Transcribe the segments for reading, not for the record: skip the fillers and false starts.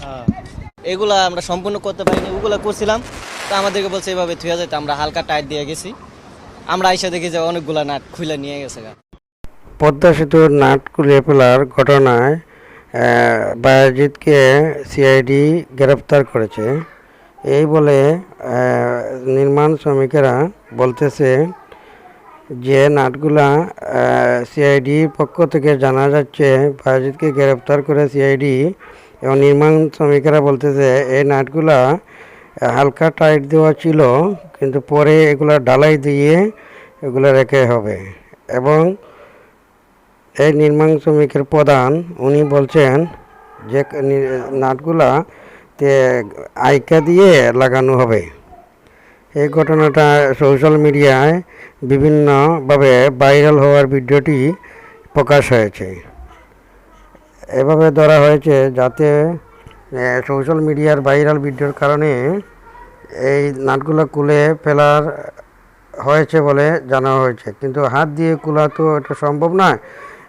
হ্যাঁ, এগুলা আমরা সম্পূর্ণ করতে পারিনি, ওগুলা করছিলাম। তো আমাদেরকে বলছে এভাবে থুয়া যেতে, আমরা হালকা টাইট দিয়ে গেছি। আমরা আইসা দেখি যে অনেকগুলা নাট খুলে নিয়ে গেছে গা। পদ্মা সেতুর নাট খুলে ফেলার ঘটনায় বায়েজিদকে সিআইডি গ্রেপ্তার করেছে। এই বলে নির্মাণ শ্রমিকেরা বলতেছে যে নাটগুলা সিআইডির পক্ষ থেকে জানা যাচ্ছে বায়েজিদকে গ্রেপ্তার করে সিআইডি, এবং নির্মাণ শ্রমিকেরা বলতেছে এই নাটগুলা হালকা টাইট দেওয়া ছিল, কিন্তু পরে এগুলা ঢালাই দিয়ে এগুলো রেখে হবে। এবং এই নির্মাণ শ্রমিকের প্রধান উনি বলছেন যে নাটগুলা আইকা দিয়ে লাগানো হবে। এই ঘটনাটা সোশ্যাল মিডিয়ায় বিভিন্নভাবে ভাইরাল হওয়ার ভিডিওটি প্রকাশ হয়েছে। এভাবে ধরা হয়েছে যাতে সোশ্যাল মিডিয়ার ভাইরাল ভিডিওর কারণে এই নাটগুলো খুলে ফেলার হয়েছে বলে জানা হয়েছে, কিন্তু হাত দিয়ে খোলা তো এটা সম্ভব নয়।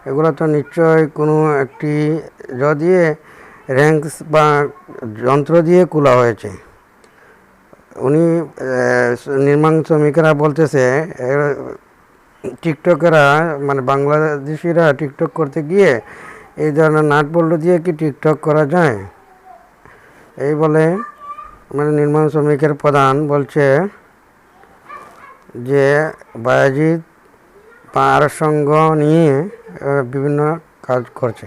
এগুলো তো নিশ্চয়ই কোনো একটি দিয়ে র্যাঙ্কস বা যন্ত্র দিয়ে খোলা হয়েছে। উনি নির্মাণ শ্রমিকেরা বলতেছে টিকটকেরা মানে বাংলাদেশিরা টিকটক করতে গিয়ে এই ধরনের নাট বল্টু দিয়ে কি টিকটক করা যায়, এই বলে মানে নির্মাণ শ্রমিকের প্রধান বলছে যে বায়েজিদ পাহাড় সঙ্গ নিয়ে বিভিন্ন কাজ করছে।